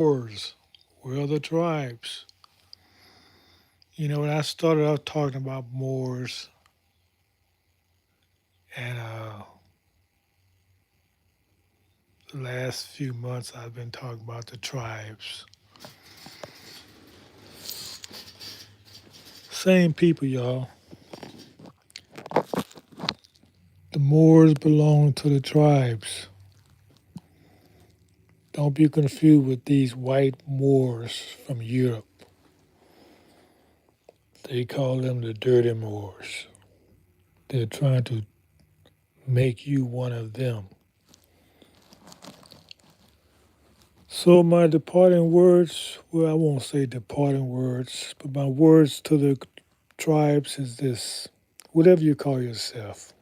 Moors. Where are the tribes? When I started out talking about Moors, and the last few months I've been talking about the tribes. Same people, y'all. The Moors belong to the tribes. Don't be confused with these white Moors from Europe. They call them the dirty Moors. They're trying to make you one of them. So my departing words, well, I won't say departing words, but my words to the tribes is this. Whatever you call yourself,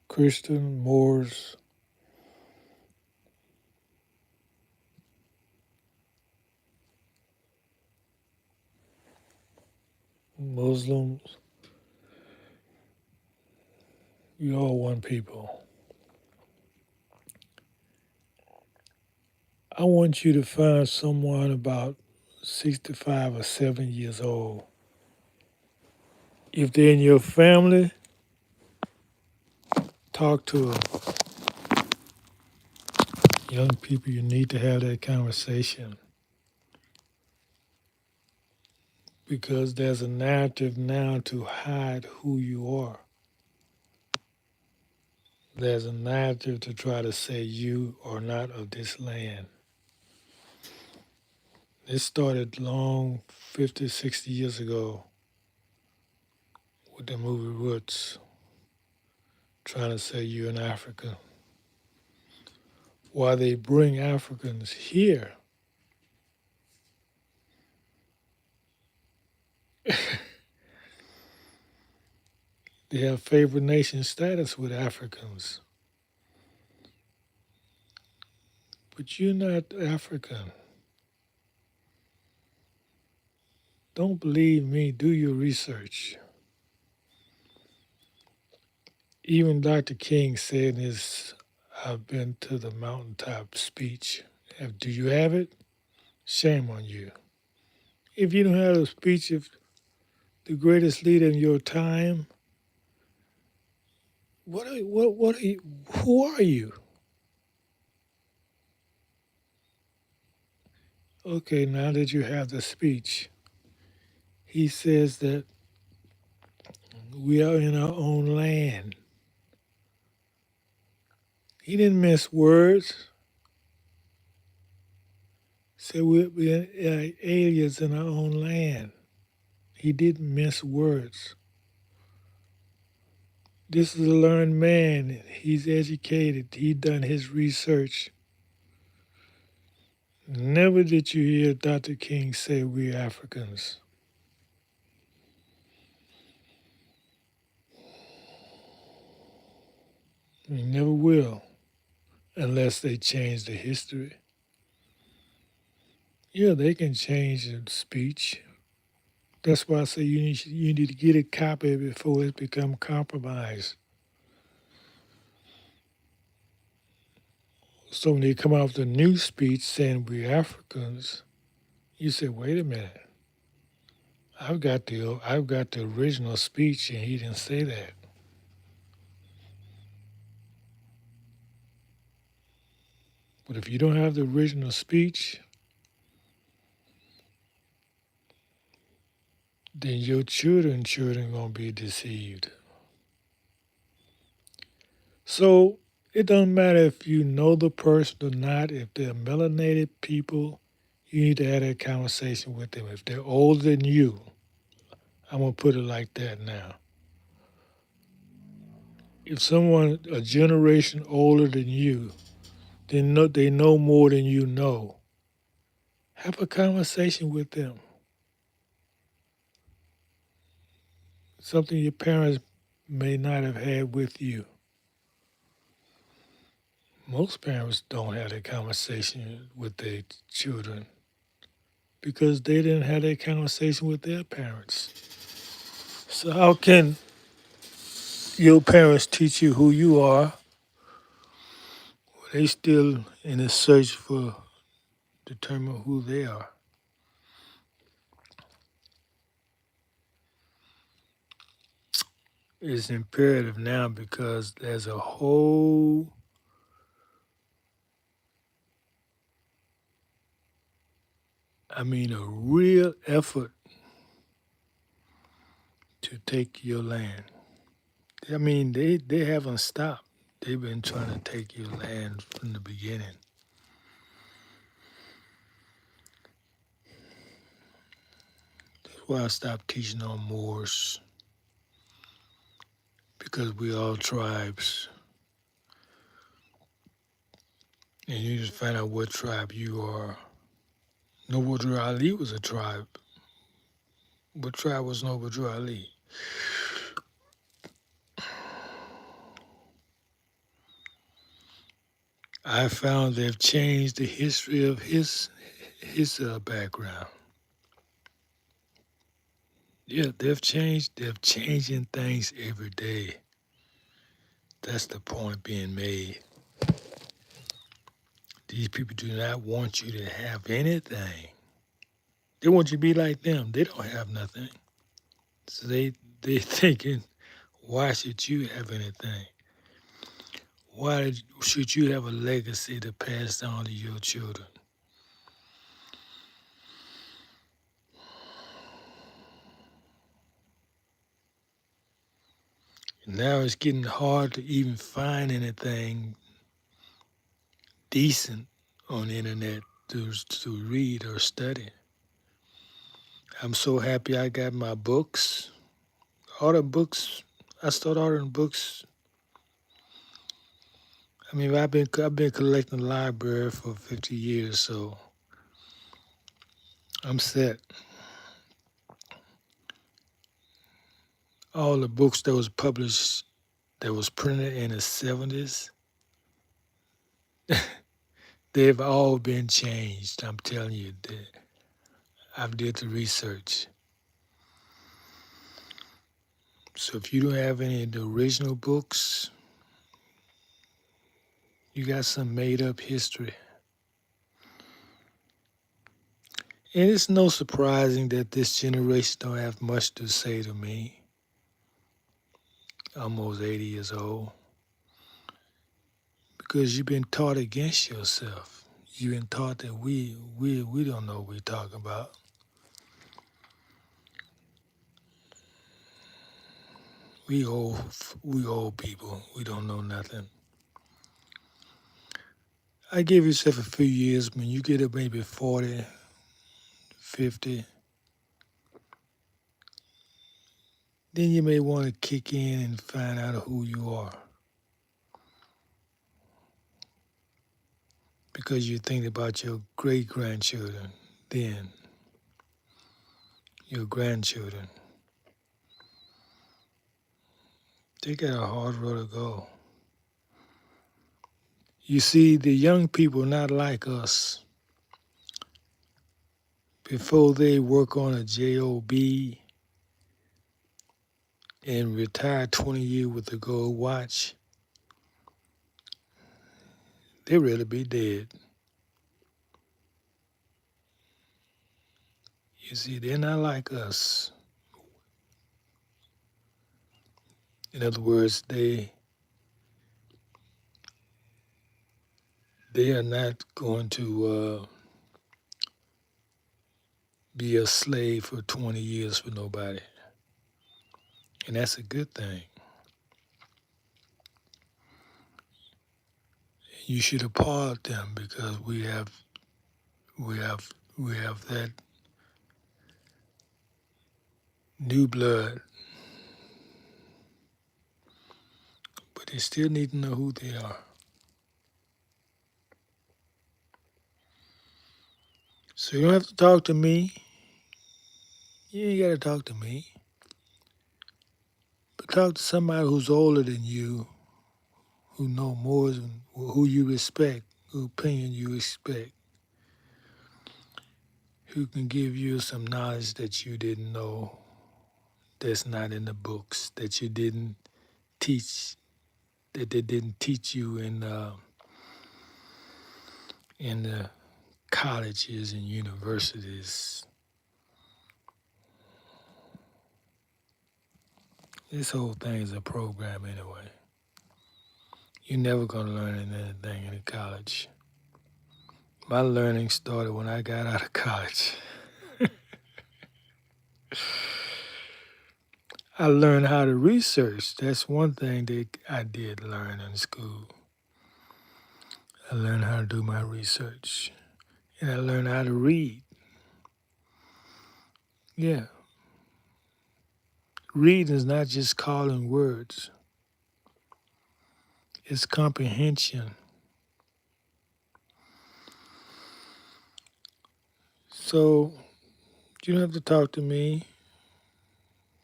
Christian, Moors, Muslims, we all one people. I want you to find someone about 65 or 70 years old. If they're in your family, talk to them. Young people, you need to have that conversation because there's a narrative now to hide who you are. There's a narrative to try to say you are not of this land. It started long 50, 60 years ago with the movie Roots, trying to say you're an African. Why they bring Africans here, they have favored nation status with Africans. But you're not African. Don't believe me, do your research. Even Dr. King said in his I've been to the mountaintop speech. Do you have it? Shame on you. If you don't have a speech of the greatest leader in your time, what are you, who are you? Okay, now that you have the speech, he says that we are in our own land. He didn't miss words. Said we're aliens in our own land. He didn't miss words. This is a learned man. He's educated. He done his research. Never did you hear Dr. King say we're Africans. He never will, unless they change the history. Yeah, they can change the speech. That's why I say you need to get a copy before it become compromised. So when they come out with a new speech saying we're Africans, you say, wait a minute. I've got the original speech and he didn't say that. But if you don't have the original speech, then your children gonna be deceived. So it doesn't matter if you know the person or not. If they're melanated people, you need to have that conversation with them. If they're older than you, I'm gonna put it like that now. If someone a generation older than you, they know more than you know. Have a conversation with them. Something your parents may not have had with you. Most parents don't have that conversation with their children because they didn't have that conversation with their parents. So how can your parents teach you who you are? They still in a search for determine who they are. It's imperative now because there's a whole, a real effort to take your land. They haven't stopped. They've been trying to take your land from the beginning. That's why I stopped teaching on Moors because we all tribes, and you just find out what tribe you are. Noble Drew Ali was a tribe. What tribe was Noble Drew Ali? I found they've changed the history of his background. Yeah, they've changed. They're changing things every day. That's the point being made. These people do not want you to have anything. They want you to be like them. They don't have nothing. So they thinking, why should you have anything? Should you have a legacy to pass on to your children? Now it's getting hard to even find anything decent on the internet to read or study. I'm so happy I got my books. All the books, I started ordering books. I've been collecting the library for 50 years, so I'm set. All the books that was published, that was printed in the 70s, they've all been changed. I'm telling you that I've did the research. So if you don't have any of the original books, you got some made up history. And it's no surprising that this generation don't have much to say to me. Almost 80 years old. Because you've been taught against yourself. You've been taught that we don't know what we're talking about. We old people. We don't know nothing. I give yourself a few years when you get up maybe 40, 50, then you may want to kick in and find out who you are. Because you think about your great grandchildren, then your grandchildren. They got a hard road to go. You see, the young people not like us. Before they work on a job and retire 20 years with a gold watch, they really be dead. You see, they're not like us. In other words, they are not going to be a slave for 20 years for nobody. And that's a good thing. You should applaud them because we have that new blood, but they still need to know who they are. So you don't have to talk to me. You ain't got to talk to me. But talk to somebody who's older than you, who know more than who you respect, whose opinion you respect, who can give you some knowledge that you didn't know, that's not in the books, that you didn't teach, that they didn't teach you in the colleges and universities. This whole thing is a program anyway. You're never going to learn anything in college. My learning started when I got out of college. I learned how to research. That's one thing that I did learn in school. I learned how to do my research. And I learned how to read. Yeah. Reading is not just calling words, it's comprehension. So you don't have to talk to me.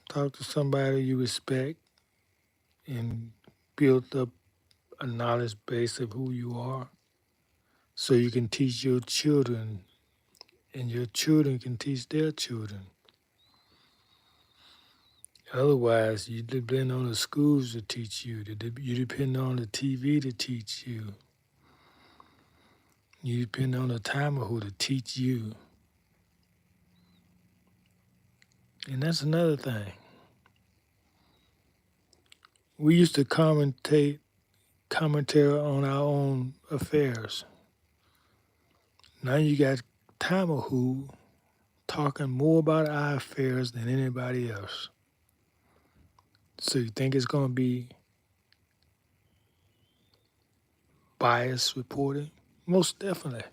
Talk to somebody you respect and build up a knowledge base of who you are so you can teach your children and your children can teach their children. Otherwise, you depend on the schools to teach you. You depend on the TV to teach you. You depend on the timer who to teach you. And that's another thing. We used to commentary on our own affairs. Now you got timer who talking more about our affairs than anybody else. So you think it's going to be biased reporting? Most definitely.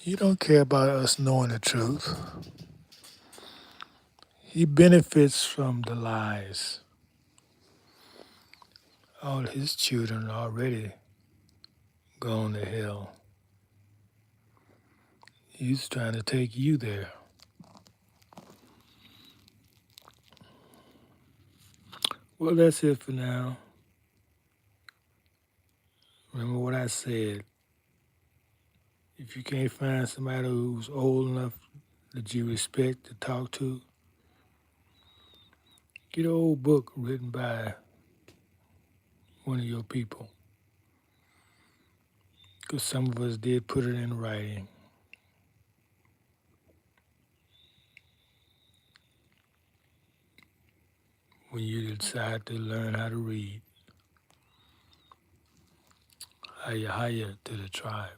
He don't care about us knowing the truth. He benefits from the lies. All his children are already gone to hell. He's trying to take you there. Well, that's it for now. Remember what I said. If you can't find somebody who's old enough that you respect to talk to, get an old book written by one of your people. Because some of us did put it in writing. When you decide to learn how to read, hiya to the tribe.